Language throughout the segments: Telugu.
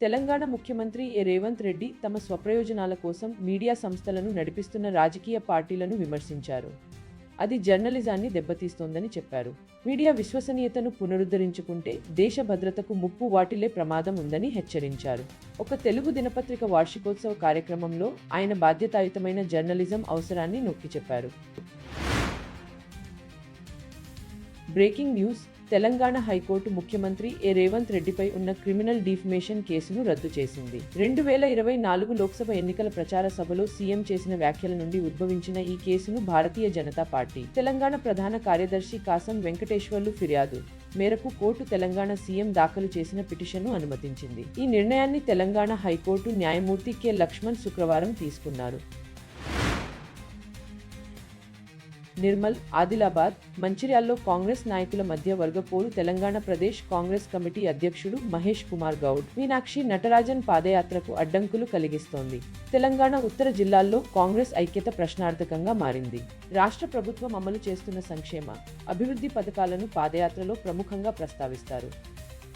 తెలంగాణ ముఖ్యమంత్రి రేవంత్ రెడ్డి తమ స్వప్రయోజనాల కోసం మీడియా సంస్థలను నడిపిస్తున్న రాజకీయ పార్టీలను విమర్శించారు. అది జర్నలిజాన్ని దెబ్బతీస్తోందని చెప్పారు. మీడియా విశ్వసనీయతను పునరుద్ధరించుకుంటే దేశ భద్రతకు ముప్పు వాటిల్లే ప్రమాదం ఉందని హెచ్చరించారు. ఒక తెలుగు దినపత్రిక వార్షికోత్సవ కార్యక్రమంలో ఆయన బాధ్యతాయుతమైన జర్నలిజం అవసరాన్ని నొక్కి చెప్పారు. బ్రేకింగ్ న్యూస్: తెలంగాణ హైకోర్టు ముఖ్యమంత్రి రేవంత్ రెడ్డిపై ఉన్న క్రిమినల్ డిఫమేషన్ కేసును రద్దు చేసింది. 2024 లోక్సభ ఎన్నికల ప్రచార సభలో సీఎం చేసిన వ్యాఖ్యల నుండి ఉద్భవించిన ఈ కేసును భారతీయ జనతా పార్టీ తెలంగాణ ప్రధాన కార్యదర్శి కాసం వెంకటేశ్వర్లు ఫిర్యాదు మేరకు కోర్టు తెలంగాణ సీఎం దాఖలు చేసిన పిటిషన్ను అనుమతించింది. ఈ నిర్ణయాన్ని తెలంగాణ హైకోర్టు న్యాయమూర్తి కె. లక్ష్మణ్ శుక్రవారం తీసుకున్నారు. నిర్మల్, ఆదిలాబాద్, మంచిర్యాలలో కాంగ్రెస్ నాయకుల మధ్య వర్గపోరు. తెలంగాణ ప్రదేశ్ కాంగ్రెస్ కమిటీ అధ్యక్షుడు మహేష్ కుమార్ గౌడ్, మీనాక్షి నటరాజన్ పాదయాత్రకు అడ్డంకులు కలిగిస్తోంది. తెలంగాణ ఉత్తర జిల్లాల్లో కాంగ్రెస్ ఐక్యత ప్రశ్నార్థకంగా మారింది. రాష్ట్ర ప్రభుత్వం అమలు చేస్తున్న సంక్షేమ, అభివృద్ధి పథకాలను పాదయాత్రలో ప్రముఖంగా ప్రస్తావిస్తారు.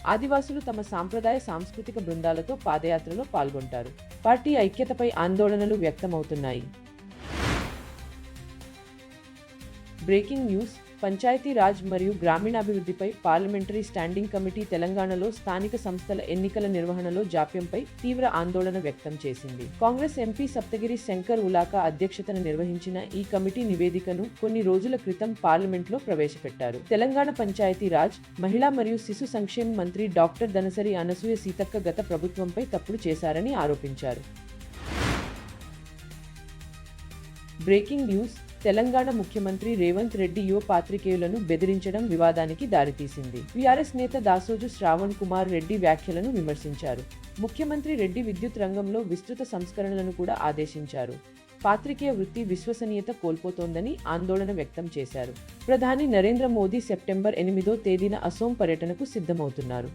ఆదివాసులు తమ సాంప్రదాయ సాంస్కృతిక బృందాలతో పాదయాత్రలో పాల్గొంటారు. పార్టీ ఐక్యతపై ఆందోళనలు వ్యక్తమవుతున్నాయి. బ్రేకింగ్ న్యూస్: పంచాయతీ రాజ్ మరియు గ్రామీణాభివృద్ధిపై పార్లమెంటరీ స్టాండింగ్ కమిటీ తెలంగాణలో స్థానిక సంస్థల ఎన్నికల నిర్వహణలో జాప్యంపై తీవ్ర ఆందోళన వ్యక్తం చేసింది. కాంగ్రెస్ ఎంపీ సప్తగిరి శంకర్ ఉలాకా అధ్యక్షతన నిర్వహించిన ఈ కమిటీ నివేదికను కొన్ని రోజుల క్రితం పార్లమెంట్లో ప్రవేశపెట్టారు. తెలంగాణ పంచాయతీ రాజ్, మహిళా మరియు శిశు సంక్షేమ మంత్రి డాక్టర్ దనసరి అనసూయ సీతక్క గత ప్రభుత్వంపై తప్పులు చేశారని ఆరోపించారు. బ్రేకింగ్ న్యూస్: తెలంగాణ ముఖ్యమంత్రి రేవంత్ రెడ్డి యువ పాత్రికేయులను బెదిరించడం వివాదానికి దారితీసింది. వీఆర్ఎస్ నేత దాసోజు శ్రావణ్ కుమార్ రెడ్డి వ్యాఖ్యలను విమర్శించారు. ముఖ్యమంత్రి రెడ్డి విద్యుత్ రంగంలో విస్తృత సంస్కరణలను కూడా ఆదేశించారు. పాత్రికేయ వృత్తి విశ్వసనీయత కోల్పోతోందని ఆందోళన వ్యక్తం చేశారు. ప్రధాని నరేంద్ర మోదీ సెప్టెంబర్ 8వ తేదీన అసోం పర్యటనకు సిద్ధమవుతున్నారు.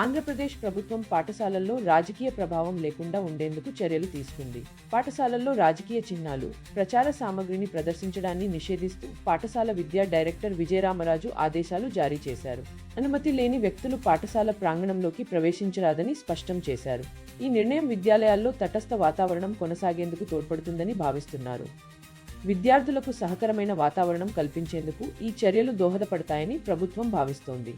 ఆంధ్రప్రదేశ్ ప్రభుత్వం పాఠశాలల్లో రాజకీయ ప్రభావం లేకుండా ఉండేందుకు చర్యలు తీసుకుంది. పాఠశాలల్లో రాజకీయ చిహ్నాలు, ప్రచార సామగ్రిని ప్రదర్శించడాన్ని నిషేధిస్తూ పాఠశాల విద్యా డైరెక్టర్ విజయరామరాజు ఆదేశాలు జారీ చేశారు. అనుమతి లేని వ్యక్తులు పాఠశాల ప్రాంగణంలోకి ప్రవేశించరాదని స్పష్టం చేశారు. ఈ నిర్ణయం విద్యాలయాల్లో తటస్థ వాతావరణం కొనసాగేందుకు తోడ్పడుతుందని భావిస్తున్నారు. విద్యార్థులకు సహకరమైన వాతావరణం కల్పించేందుకు ఈ చర్యలు దోహదపడతాయని ప్రభుత్వం భావిస్తోంది.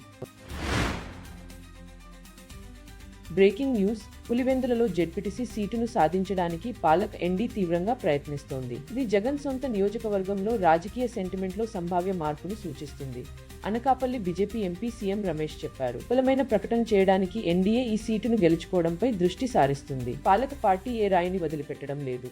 బ్రేకింగ్ న్యూస్: పులివెందులలో జెడ్పీటీసీ సీటును సాధించడానికి పాలక్ ఎన్డీ తీవ్రంగా ప్రయత్నిస్తోంది. ఇది జగన్ సొంత నియోజకవర్గంలో రాజకీయ సెంటిమెంట్లో సంభావ్య మార్పును సూచిస్తుంది. Anakapalli BJP MP CM Ramesh చెప్పారు. బలమైన ప్రకటన చేయడానికి ఎన్డీఏ ఈ సీటును గెలుచుకోవడంపై దృష్టి సారిస్తుంది. పాలక పార్టీ ఏ రాయిని వదిలిపెట్టడం లేదు.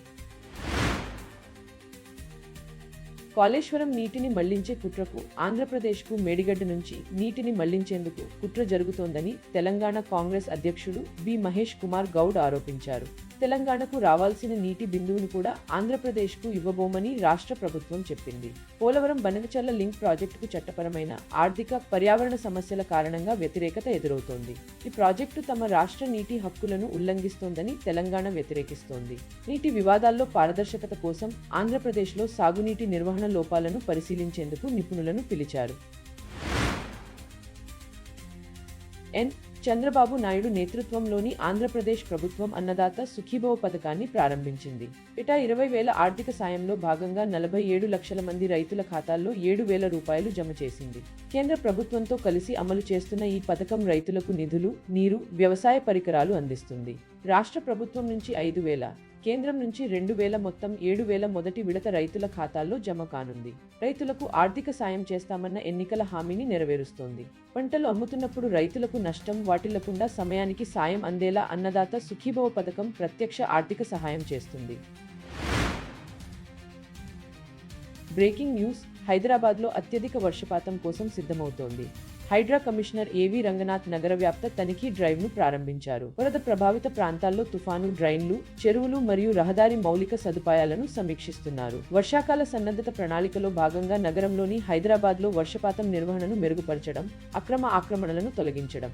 కాళేశ్వరం నీటిని మళ్లించే కుట్రకు ఆంధ్రప్రదేశ్కు మేడిగడ్డ నుంచి నీటిని మళ్లించేందుకు కుట్ర జరుగుతోందని తెలంగాణ కాంగ్రెస్ అధ్యక్షుడు బి. మహేష్ కుమార్ గౌడ్ ఆరోపించారు. తెలంగాణకు రావాల్సిన నీటి బిందువును కూడా ఆంధ్రప్రదేశ్కు ఇవ్వబోమని రాష్ట్ర ప్రభుత్వం చెప్పింది. పోలవరం బనకచర్ల లింక్ ప్రాజెక్టుకు చట్టపరమైన, ఆర్థిక, పర్యావరణ సమస్యల కారణంగా వ్యతిరేకత ఎదురవుతోంది. ఈ ప్రాజెక్టు తమ రాష్ట్ర నీటి హక్కులను ఉల్లంఘిస్తోందని తెలంగాణ వ్యతిరేకిస్తోంది. నీటి వివాదాల్లో పారదర్శకత కోసం ఆంధ్రప్రదేశ్లో సాగునీటి నిర్వహణ లోపాలను పరిశీలించేందుకు నిపుణులను పిలిచారు. చంద్రబాబు నాయుడు నేతృత్వంలోని ఆంధ్రప్రదేశ్ ప్రభుత్వం అన్నదాత సుఖీభవ పథకాన్ని ప్రారంభించింది. ఏటా 20,000 ఆర్థిక సాయంలో భాగంగా 47 లక్షల మంది రైతుల ఖాతాల్లో 7,000 రూపాయలు జమ చేసింది. కేంద్ర ప్రభుత్వంతో కలిసి అమలు చేస్తున్న ఈ పథకం రైతులకు నిధులు, నీరు, వ్యవసాయ పరికరాలు అందిస్తుంది. రాష్ట్ర ప్రభుత్వం నుంచి 5,000, కేంద్రం నుంచి 2,000 మొత్తం 7,000 మొదటి విడత రైతుల ఖాతాల్లో జమ కానుంది. రైతులకు ఆర్థిక సాయం చేస్తామన్న ఎన్నికల హామీని నెరవేరుస్తోంది. పంటలు అమ్ముతున్నప్పుడు రైతులకు నష్టం వాటిల్లకుండా సమయానికి సాయం అందేలా అన్నదాత సుఖీభవ పథకం ప్రత్యక్ష ఆర్థిక సహాయం చేస్తుంది. బ్రేకింగ్ న్యూస్: హైదరాబాద్లో అత్యధిక వర్షపాతం కోసం సిద్ధమవుతోంది. హైడ్రా కమిషనర్ ఏవి రంగనాథ్ నగర వ్యాప్త తనిఖీ డ్రైవ్ను ప్రారంభించారు. వరద ప్రభావిత ప్రాంతాల్లో తుఫాను, డ్రైన్లు, చెరువులు మరియు రహదారి మౌలిక సదుపాయాలను సమీక్షిస్తున్నారు. వర్షాకాల సన్నద్ధత ప్రణాళికలో భాగంగా నగరంలోని హైదరాబాద్లో వర్షపాతం నిర్వహణను మెరుగుపరచడం, అక్రమ ఆక్రమణలను తొలగించడం,